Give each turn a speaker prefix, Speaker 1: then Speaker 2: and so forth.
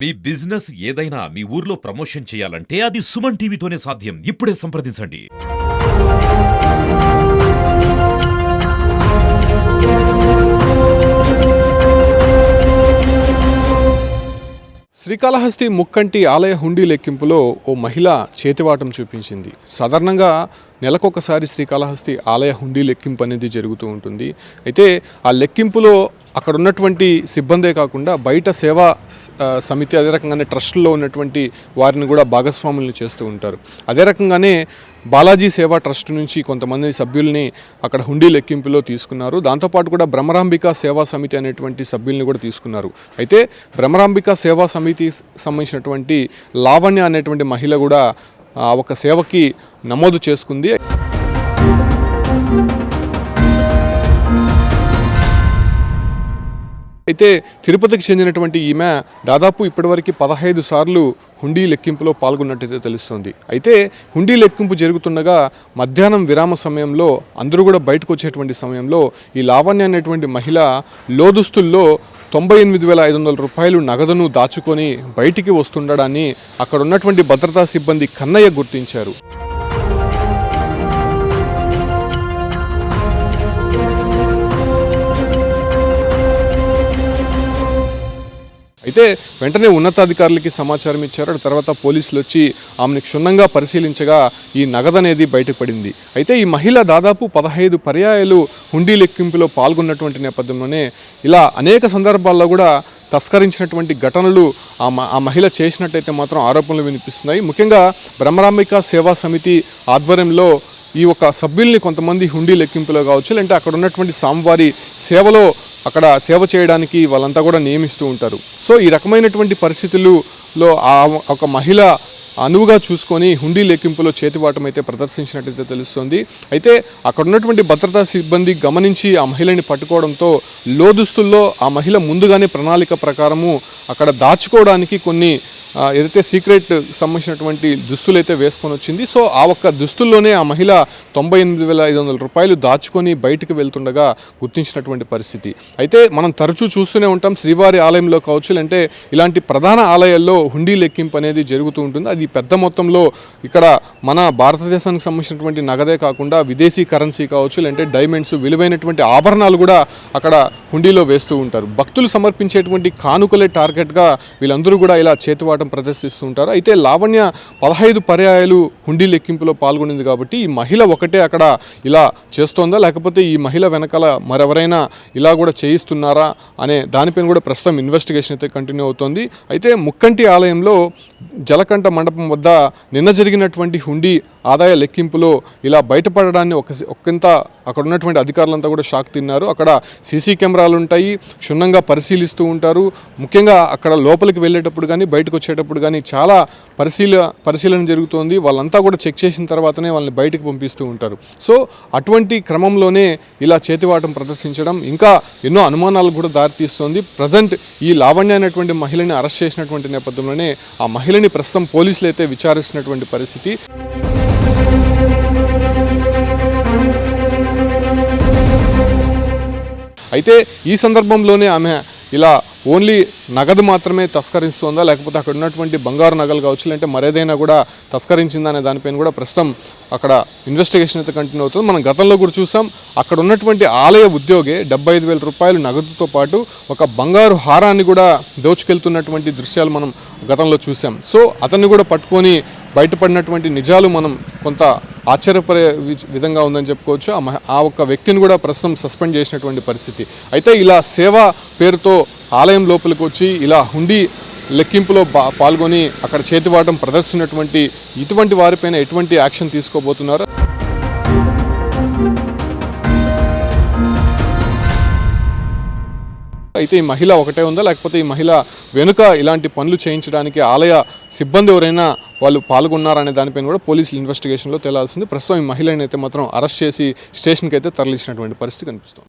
Speaker 1: మీ business ఏదైనా మీ ఊర్లో promotion చేయాలంటే అది సుమన్ టీవీతోనే సాధ్యం. ఇప్పుడే సంప్రదించండి.
Speaker 2: శ్రీకాళహస్తి ముక్కంటి ఆలయ హుండీ లెక్కింపులో ఓ మహిళ చేతివాటం చూపించింది. సాధారణంగా నెలకొకసారి శ్రీకాళహస్తి ఆలయ హుండీ లెక్కింపు అనేది జరుగుతూ ఉంటుంది. అయితే ఆ లెక్కింపులో అక్కడ ఉన్నటువంటి సిబ్బందే కాకుండా బయట సేవా సమితి, అదే రకంగానే ట్రస్టుల్లో ఉన్నటువంటి వారిని కూడా భాగస్వాములను చేస్తూ ఉంటారు. అదే రకంగానే బాలాజీ సేవా ట్రస్ట్ నుంచి కొంతమంది సభ్యుల్ని అక్కడ హుండీ లెక్కింపులో తీసుకున్నారు. దాంతోపాటు కూడా బ్రహ్మరాంబిక సేవా సమితి అనేటువంటి సభ్యుల్ని కూడా తీసుకున్నారు. అయితే బ్రహ్మరాంబిక సేవా సమితి సంబంధించినటువంటి లావణ్య అనేటువంటి మహిళ కూడా ఒక సేవకి నమోదు చేసుకుంది. అయితే తిరుపతికి చెందినటువంటి ఈమె దాదాపు ఇప్పటివరకు 15 సార్లు హుండీ లెక్కింపులో పాల్గొన్నట్టయితే తెలుస్తుంది. అయితే హుండీ లెక్కింపు జరుగుతుండగా మధ్యాహ్నం విరామ సమయంలో అందరూ కూడా బయటకు వచ్చేటువంటి సమయంలో ఈ లావణ్య అనేటువంటి మహిళ లోదుస్తుల్లో 98,500 రూపాయలు నగదును దాచుకొని బయటికి వస్తుండడాన్ని అక్కడ ఉన్నటువంటి భద్రతా సిబ్బంది కన్నయ్య గుర్తించారు. అయితే వెంటనే ఉన్నతాధికారులకి సమాచారం ఇచ్చారు. తర్వాత పోలీసులు వచ్చి ఆమెను క్షుణ్ణంగా పరిశీలించగా ఈ నగదు అనేది బయటపడింది. అయితే ఈ మహిళ దాదాపు 15 పర్యాయాలు హుండీ లెక్కింపులో పాల్గొన్నటువంటి నేపథ్యంలోనే ఇలా అనేక సందర్భాల్లో కూడా తస్కరించినటువంటి ఘటనలు ఆ మహిళ చేసినట్టయితే మాత్రం ఆరోపణలు వినిపిస్తున్నాయి. ముఖ్యంగా బ్రహ్మరాంబిక సేవా సమితి ఆధ్వర్యంలో ఈ ఒక సభ్యుల్ని కొంతమంది హుండీ లెక్కింపులో కావచ్చు, లేదంటే అక్కడ ఉన్నటువంటి స్వామివారి సేవలో అక్కడ సేవ చేయడానికి వాళ్ళంతా కూడా నియమిస్తూ ఉంటారు. సో ఈ రకమైనటువంటి పరిస్థితుల్లో ఆ ఒక మహిళ అనువుగా చూసుకొని హుండీ లెక్కింపులో చేతివాటం అయితే ప్రదర్శించినట్టయితే తెలుస్తుంది. అయితే అక్కడ ఉన్నటువంటి భద్రతా సిబ్బంది గమనించి ఆ మహిళని పట్టుకోవడంతో లోదుస్తుల్లో ఆ మహిళ ముందుగానే ప్రణాళిక ప్రకారము అక్కడ దాచుకోవడానికి కొన్ని ఏదైతే సీక్రెట్ సంబంధించినటువంటి దుస్తులు అయితే వేసుకొని వచ్చింది. సో ఆ ఒక్క దుస్తుల్లోనే ఆ మహిళ 98,500 రూపాయలు దాచుకొని బయటకు వెళ్తుండగా గుర్తించినటువంటి పరిస్థితి. అయితే మనం తరచూ చూస్తూనే ఉంటాం, శ్రీవారి ఆలయంలో కావచ్చు, అంటే ఇలాంటి ప్రధాన ఆలయాల్లో హుండీ లెక్కింపు అనేది జరుగుతూ ఉంటుంది. అది పెద్ద మొత్తంలో ఇక్కడ మన భారతదేశానికి సంబంధించినటువంటి నగదే కాకుండా విదేశీ కరెన్సీ కావచ్చు, లేదంటే డైమండ్స్, విలువైనటువంటి ఆభరణాలు కూడా అక్కడ హుండీలో వేస్తూ ఉంటారు. భక్తులు సమర్పించేటువంటి కానుకలే టార్గెట్గా వీళ్ళందరూ కూడా ఇలా చేతివాటం ప్రదర్శిస్తూ ఉంటారు. అయితే లావణ్య 15 పర్యాయాలు హుండీ లెక్కింపులో పాల్గొనింది కాబట్టి ఈ మహిళ ఒకటే అక్కడ ఇలా చేస్తోందా, లేకపోతే ఈ మహిళ వెనకాల మరెవరైనా ఇలా కూడా చేయిస్తున్నారా అనే దానిపైన కూడా ప్రస్తుతం ఇన్వెస్టిగేషన్ అయితే కంటిన్యూ అవుతోంది. అయితే ముక్కంటి ఆలయంలో జలకంఠ మండపం వద్ద నిన్న జరిగినటువంటి హుండీ ఆదాయ లెక్కింపులో ఇలా బయటపడడాన్ని ఒకంత అక్కడ ఉన్నటువంటి అధికారులంతా కూడా షాక్ తిన్నారు. అక్కడ సీసీ కెమెరాలు ఉంటాయి, క్షుణ్ణంగా పరిశీలిస్తూ ఉంటారు. ముఖ్యంగా అక్కడ లోపలికి వెళ్ళేటప్పుడు కానీ బయటకు వచ్చేటప్పుడు కానీ చాలా పరిశీలన జరుగుతోంది. వాళ్ళంతా కూడా చెక్ చేసిన తర్వాతనే వాళ్ళని బయటకు పంపిస్తూ ఉంటారు. సో అటువంటి క్రమంలోనే ఇలా చేతివాటం ప్రదర్శించడం ఇంకా ఎన్నో అనుమానాలు కూడా దారితీస్తోంది. ప్రజెంట్ ఈ లావణ్య అనేటువంటి మహిళని అరెస్ట్ చేసినటువంటి నేపథ్యంలోనే ఆ మహిళని ప్రస్తుతం పోలీసులు అయితే విచారిస్తున్నటువంటి పరిస్థితి. అయితే ఈ సందర్భంలోనే ఆమె ఇలా ఓన్లీ నగదు మాత్రమే తస్కరిస్తోందా, లేకపోతే అక్కడ ఉన్నటువంటి బంగారు నగలు కావచ్చు, లేదంటే మరేదైనా కూడా తస్కరించిందా అనే దానిపైన కూడా ప్రస్తుతం అక్కడ ఇన్వెస్టిగేషన్ అయితే కంటిన్యూ అవుతుంది. మనం గతంలో కూడా చూసాం, అక్కడ ఉన్నటువంటి ఆలయ ఉద్యోగి 75,000 రూపాయలు నగదుతో పాటు ఒక బంగారు హారాన్ని కూడా దోచుకెళ్తున్నటువంటి దృశ్యాలు మనం గతంలో చూసాం. సో అతన్ని కూడా పట్టుకొని బయటపడినటువంటి నిజాలు మనం కొంత ఆశ్చర్యపడే విధంగా ఉందని చెప్పుకోవచ్చు. ఆ ఒక్క వ్యక్తిని కూడా ప్రస్తుతం సస్పెండ్ చేసినటువంటి పరిస్థితి. అయితే ఇలా సేవా పేరుతో ఆలయం లోపలికి వచ్చి ఇలా హుండీ లెక్కింపులో పాల్గొని అక్కడ చేతివాటం ప్రదర్శించినటువంటి ఇటువంటి వారిపైన ఎటువంటి యాక్షన్ తీసుకోబోతున్నారు? అయితే ఈ మహిళ ఒకటే ఉందా, లేకపోతే ఈ మహిళ వెనుక ఇలాంటి పనులు చేయించడానికి ఆలయ సిబ్బంది ఎవరైనా వాళ్ళు పాల్గొన్నారనే దానిపైన కూడా పోలీసులు ఇన్వెస్టిగేషన్లో తేలాల్సింది. ప్రస్తుతం ఈ మహిళని అయితే మాత్రం అరెస్ట్ చేసి స్టేషన్కి అయితే తరలించినటువంటి పరిస్థితి కనిపిస్తుంది.